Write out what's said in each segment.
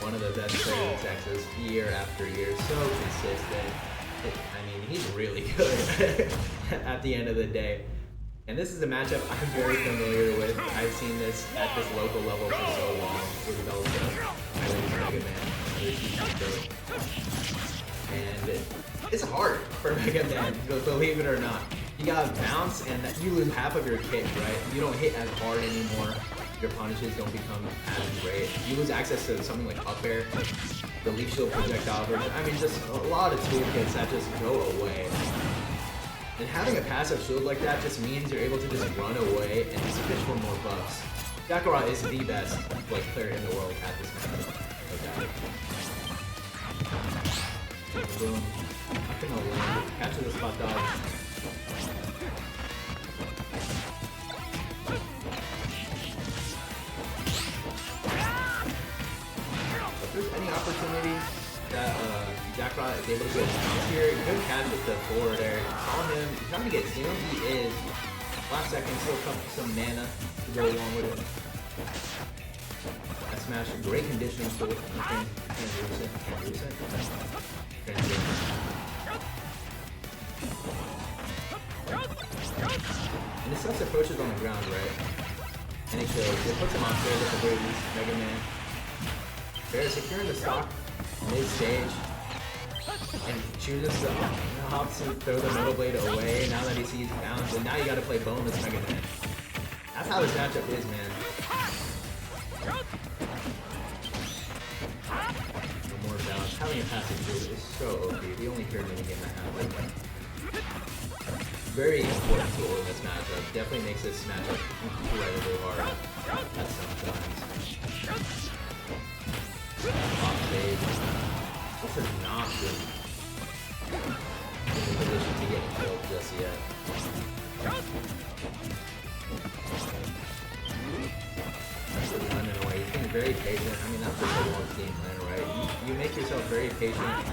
one of the best players in Texas year after year, so consistent. I mean, he's really good at the end of the day. And this is a matchup I'm very familiar with. I've seen this at this local level for so long with Velcro. I love Mega Man. And it's hard for Mega Man, believe it or not. You gotta bounce and you lose half of your kick, right? You don't hit as hard anymore. Your punishes don't become as great. You lose access to something like up air, the leaf shield projectile version. I mean, just a lot of toolkits that just go away. And having a passive shield like that just means you're able to just run away and just pitch for more buffs. Jakarot is the best player in the world at this matchup. Boom. Not gonna land. Capture the spot dodge. If there's any opportunity that Jakarot is able to get a bounce here, good catch with the forward air. Saw him trying to get zoomed. He is. Last second, still some mana to go along with it. That smash, great conditioning tool. Can't lose it. And it sucks approaches on the ground, right? And it kills. It puts him on stairs at the very least. Mega Man. Bear securing the stock mid-stage. And chooses to hop to throw the Metal Blade away now that he sees bounce. And now you gotta play bonus Mega Man. That's how this matchup is, man. No more bounce. Having a passive shield is so OP. The only pure minigame I have like that. Very important tool in this matchup. Definitely makes this matchup incredibly hard at some times. Off stage. This is not good in the position to get killed just yet. He's running away. He's being very patient. I mean, that's just a Waltz game plan, right? You make yourself very patient.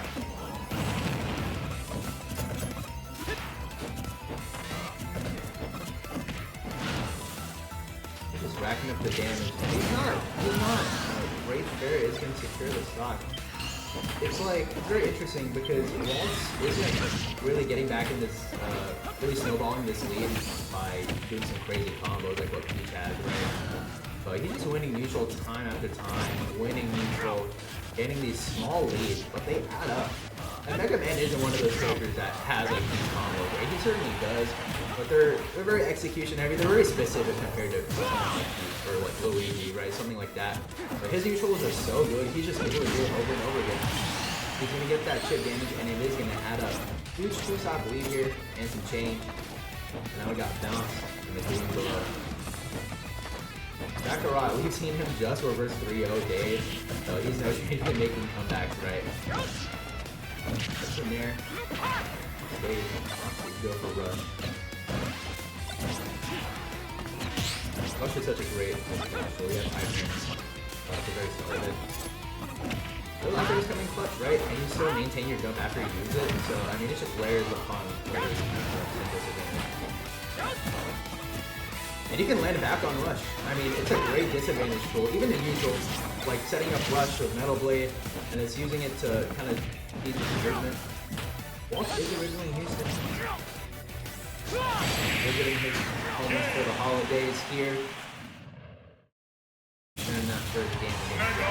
Just racking up the damage. And he's not. Great Fair is going to secure the stock. It's very interesting because Waltz isn't really getting back in this, really snowballing this lead by doing some crazy combos like what Peach has, right? But he's just winning neutral time after time, winning neutral, getting these small leads, but they add up. And Mega Man isn't one of those characters that has a huge combo, right? He certainly does, but they're very execution heavy. They're very specific compared to someone like Peach or like Luigi, right? Something like that. But his neutrals are so good. He's just able to do it over and over again. He's gonna get that chip damage, and it is gonna add up. Huge two-stop lead here and some change. And now we got bounce and the green below. Jakarot, we've seen him just reverse 3-0 Dave, so he's no stranger to making comebacks, right? That's in there. Stage. Go for rush. Rush is such a great so we have 5 minutes to very start of it. Those items coming clutch, right? And you still maintain your jump after you use it, so I mean it's just layers upon layers of disadvantage. And you can land back on rush. I mean, it's a great disadvantage tool. Even in neutral, like setting up rush with Metal Blade, and it's using it to kind of ease the movement. Waltz is originally in Houston. Visiting his home for the holidays here. And that first game against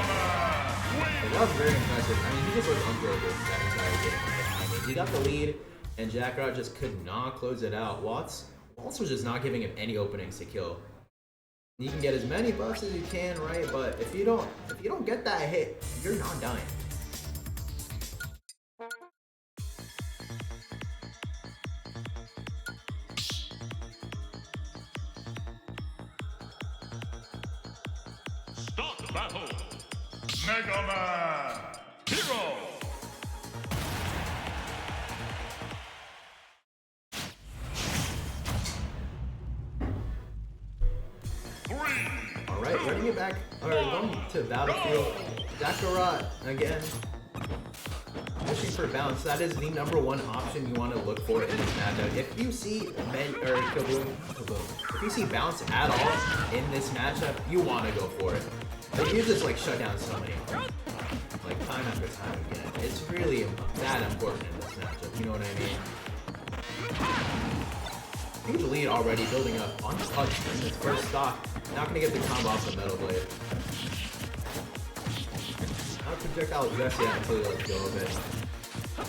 that was very impressive. I mean, he just looked unbroken that entire game. I mean, he got the lead, and Jakarot just could not close it out. Waltz was just not giving him any openings to kill. You can get as many buffs as you can, right? But if you don't get that hit, you're not dying. Start battle. Mega Man Hero. Alright, running it back, or going to Battlefield. Jakarot, again, pushing for bounce. That is the #1 option you want to look for in this matchup. If you see if you see bounce at all in this matchup, you want to go for it. You just like shut down so many, like time after time again. It's really that important in this matchup. You know what I mean? Huge lead already building up untouched in this first stock. Not gonna get the combo off the Metal Blade. Not projectile just yet until you let go of it.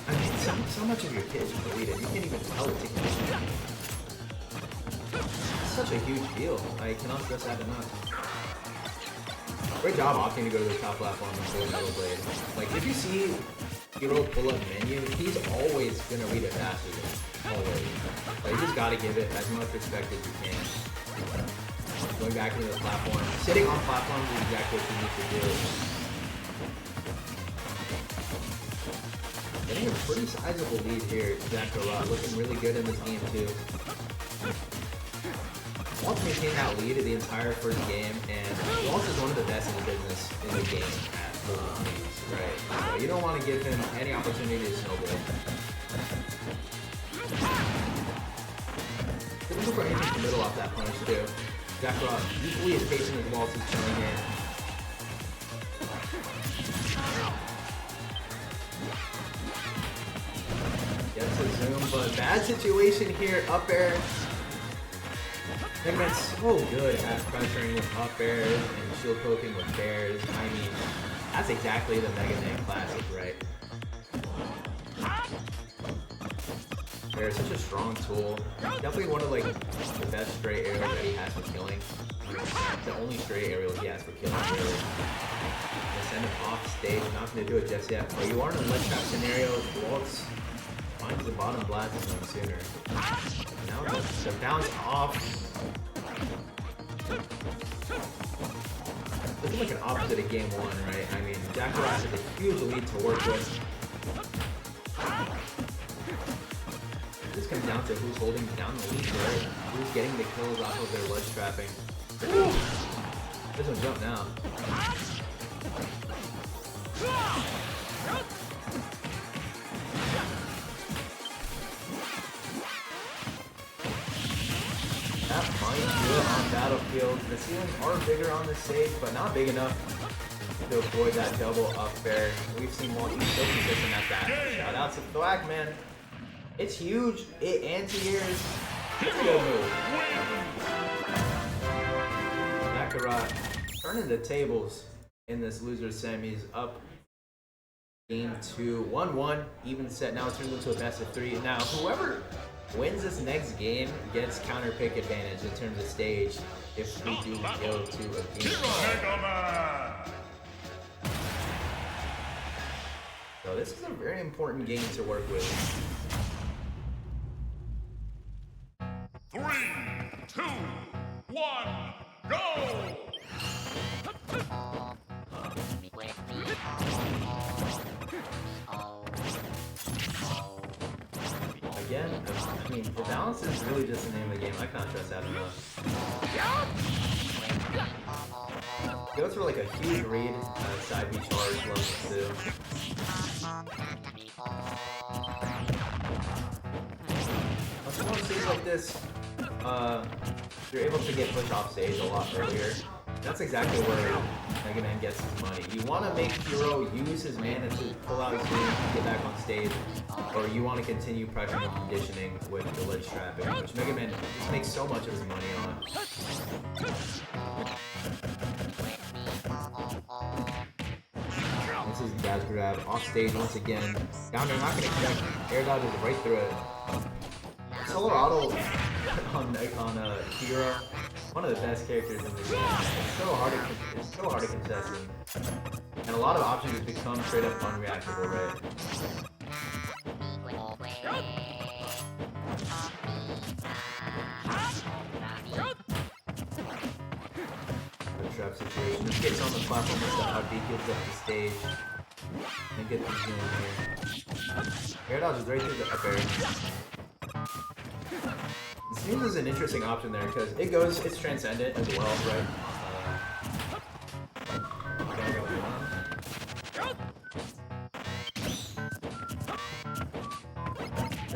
I mean, so much of your kit is deleted. You can't even tell it taking this. It's such a huge deal. I cannot stress that enough. Great job opting to go to the top platform and pull Metal Blade. Like, if you see Hero pull up menu, he's always gonna read it faster than always. Like, you just gotta give it as much respect as you can. Going back into the platform. Sitting on platforms is exactly what you need to do. Getting a pretty sizable lead here, Jakarot. Looking really good in this game too. Waltz maintained that lead the entire first game, and Waltz is one of the best in the business in the game at holding leads, right? So you don't want to give him any opportunity to snowball. Looking for anything in the middle off that punish too. Jakarot equally as patient as Waltz is chilling in. Gets a zoom, but bad situation here. Up air. Mega Man's so good at pressuring with up airs and shield poking with bears. I mean, that's exactly the Mega Man classic, right? Bear is such a strong tool. Definitely one of like the best straight aerials that he has for killing. The only straight aerial he has for killing, really. Gonna send him off stage, not gonna do it just yet. But you are in a ledge trap scenario. Waltz finds the bottom blast zone sooner. Now the bounce off. Looking like an opposite of game one, right? I mean, Jakarot has a huge lead to work with. This comes down to who's holding down the lead, right? Who's getting the kills off of their ledge trapping. This one jump now. That might do it on Battlefield. The ceilings are bigger on this stage, but not big enough to avoid that double up air. We've seen Waltz be so consistent at that. Shout out to Black, man. It's huge. It anti-airs. It's a good move. Jakarot turning the tables in this loser semis, up game 2, 1-1, even set. Now it turns into a best of 3. Now whoever wins this next game gets counter pick advantage in terms of stage if we do go to a game. So this is a very important game to work with. 3, 2, 1, go! Again, I mean, the balance is really just the name of the game. I can't trust that enough. Goes for like a huge read, side B charge, level 2. Also, on stages like this, you're able to get pushed off stage a lot earlier. That's exactly where Mega Man gets his money. You want to make Hero use his mana to pull out his game and get back on stage, or you want to continue pressuring and conditioning with the ledge trapping, which Mega Man just makes so much of his money on. This is Dash Grab off stage once again. Down there, not going to connect. Air dodges right through it. Solar Auto on Hero, one of the best characters in the game. It's so hard to contest him. And a lot of options become straight up unreactable, right? Good trap situation. This gets on the platform with the out kills up the stage. And get the zoom here. Air dodge is right through the up air. Seems is an interesting option there because it's transcendent as well, right?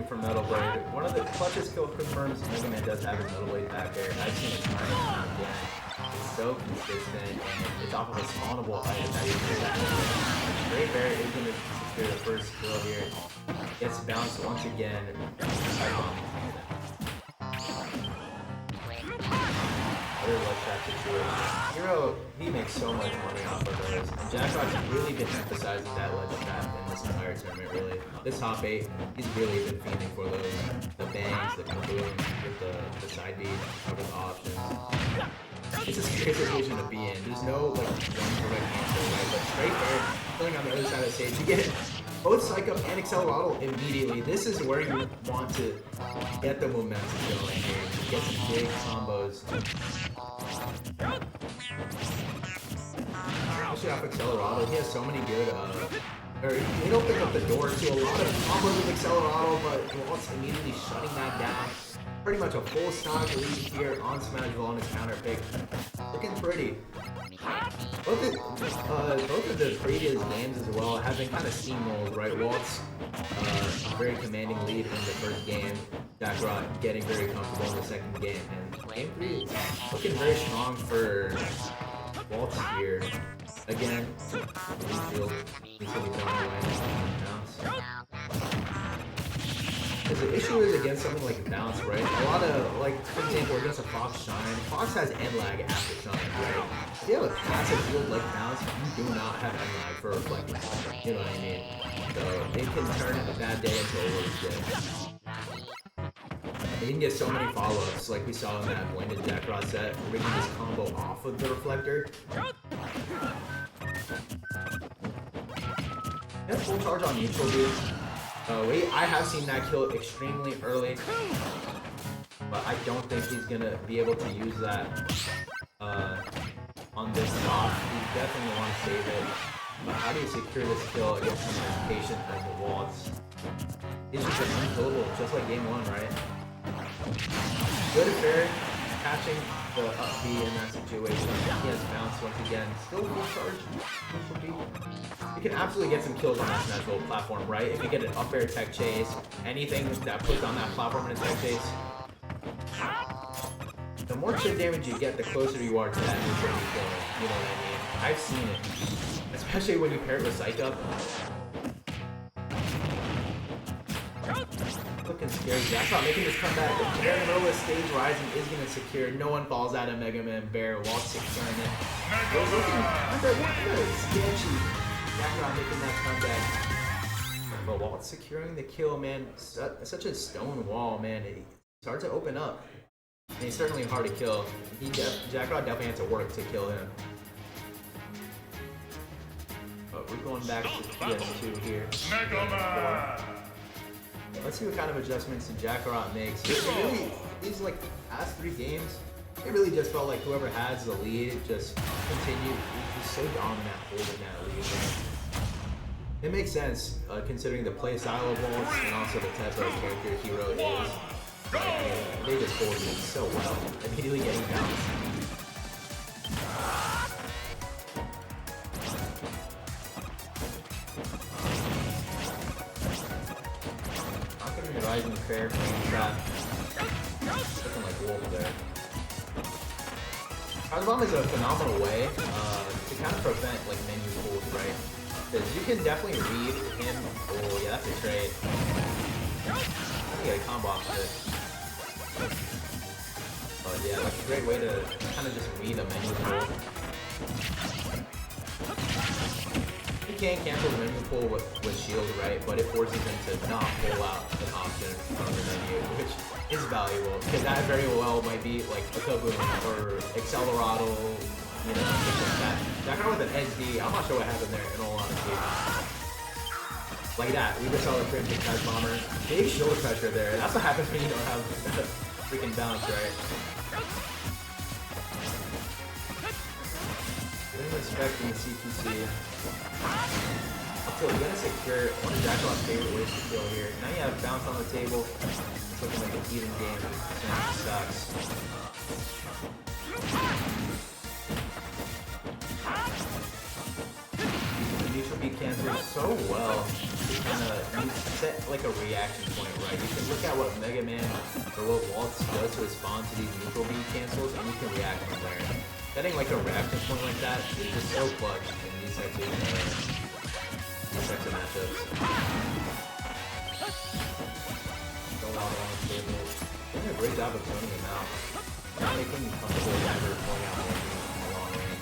From Metal Blade, one of the clutchest kill confirms Mega Man does have his Metal Blade back there. I've seen it time and time again. It's so consistent, and it's off of a spawnable item that he's doing. Great Bear is going to secure the first kill here. Gets bounced once again. Another ledge trap situation. Hero, he makes so much money off of those. And Jakarot's really been emphasizing that ledge trap in this entire tournament, really. This top 8, he's really been fiending for those. The bangs, the kaboom, with the side beat, over the options. It's a scary situation to be in. There's no like one correct answer, right? But straight there, killing on the other side of the stage, you get both Psych Up and Accelerado immediately. This is where you want to get the momentum going here. Get some big combos. Especially off Accelerado, he has so many good, he don't pick up the door to a lot of combos with Accelerado, but Waltz immediately shutting that down. Pretty much a full stock lead here on Smashville on his counter pick. Looking pretty. Both of the previous games as well have been kind of steamrolled, right? Waltz, very commanding lead in the first game. Jakarot getting very comfortable in the second game. And game 3 looking very strong for Waltz here. Again, Field needs to be thrown away. Because the issue is against something like Bounce, right? A lot of, like, for example, against a Fox Shine, Fox has end lag after Shine, right? If you have a passive field like Bounce, you do not have end lag for reflecting. You know what I mean? So it can turn a bad day into a worse day. You can get so many follow-ups, like we saw in that blended Jakarot set, rigging this combo off of the reflector. That's full charge on neutral, dude. I have seen that kill extremely early, but I don't think he's gonna be able to use that on this stock. You definitely want to save it. But how do you secure this kill against someone as patient as the Waltz? He's just unkillable, just like game 1, right? Good fair, catching the up B in that situation. He has bounce once again. Still full charge. You can absolutely get some kills on that Smashville platform, right? If you get an up air tech chase, anything that puts on that platform in a tech chase. The more chip damage you get, the closer you are to that neutral kill. You know what I mean? I've seen it. Especially when you pair it with Psych Up. Looking scary. Jakarot making this comeback. The Bear in the middle of stage rising is going to secure. No one falls out of Mega Man Bear. Waltz securing it. Looking sketchy. Jakarot making that comeback. But Waltz securing the kill, man. Such a stone wall, man. It's hard to open up. And he's certainly hard to kill. Jakarot definitely had to work to kill him. But we're going back to PS2 here. Let's see what kind of adjustments Jakarot makes. These like past 3 games, it really just felt like whoever has the lead just continued. He's so dominant holding that lead. It makes sense considering the play style of Waltz and also the type of character Hero is. They just hold it so well, immediately getting bounced. Rising fair frame trap. Looking like Wolf there. Power Bomb is a phenomenal way to kind of prevent like menu pulls, right? Because you can definitely read him. Oh yeah, that's a trade. I think I get a combo off of it. But yeah, that's a great way to kind of just read a menu pull. You can cancel the menu pull with shield, right? But it forces him to not pull out an option from the menu, which is valuable because that very well might be like a kaboom or Accelerado, you know, things like that. Jakarot with an SD, I'm not sure what happened there in all honesty. Like that, we just saw the crimson Crash Bomber. Big shoulder pressure there. That's what happens when you don't have freaking bounce, right? Expecting CPC. So we're gonna secure one of Jakarot's favorite ways to kill here. Now you have bounce on the table. It's looking like an even game. Sucks. The neutral B cancels so well to kind of set like a reaction point, right? You can look at what Mega Man or what Waltz does to respond to these neutral beat cancels, and you can react from there. Setting like a reaction point like that is just so clutch in these types of matchups. Go out on the table. Doing a great job of toning him out. Not making him comfortable with ever pulling out more from the long range.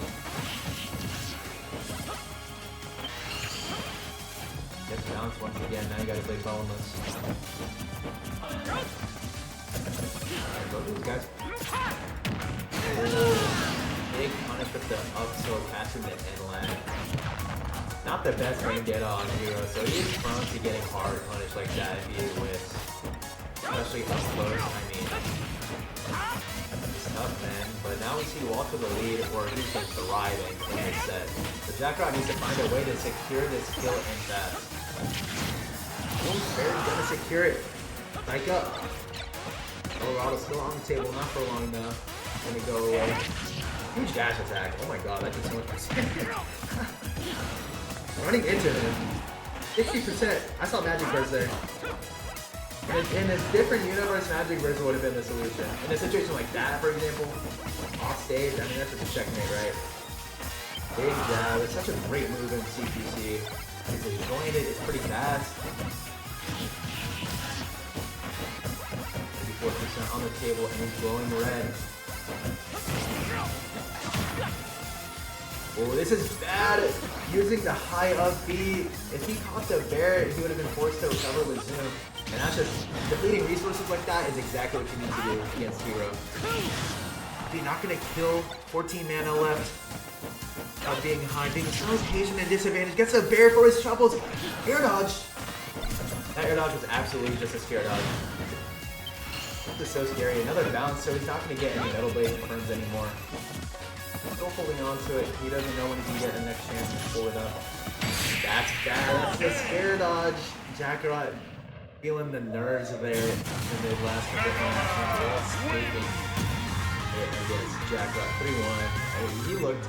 Gets bounced once again, now you gotta play boneless. Alright, both of these guys. Big punish with the up so catching the inlet. Not the best range get on Hero, so he is prone to getting hard punished like that if he whiffs. Especially up close, I mean. It's tough, man. But now we see Waltz with the lead, or he's been thriving in this set. The Jakarot needs to find a way to secure this kill and fast. Bear's gonna secure it. Back up. Colorado's still on the table, not for long enough. Gonna go away. Huge dash attack. Oh my god, that did so much percent. Running into him. 60%. I saw Magic Burst there. In a different universe, Magic Burst would have been the solution. In a situation like that, for example, off stage, I mean, that's just a checkmate, right? Big jab. It's such a great move in CPC. He's enjoying it. It's pretty fast. 84% on the table, and he's glowing red. Oh, this is bad. Using the high up B. If he caught the bear, he would have been forced to recover with Zoom. And that's just, depleting resources like that is exactly what you need to do against Hero. You're not going to kill 14 mana left. Being behind, being so patient and disadvantaged. Gets a bear for his troubles. Air dodge. That air dodge was absolutely just a scare dodge. This is so scary. Another bounce, so he's not going to get any Metal Blade confirms anymore. Still holding on to it. He doesn't know when he can get the next chance to pull it up. That's bad. That's the scare dodge. Jakarot feeling the nerves there in the last couple of rounds. Against Jakarot 3-1. He looked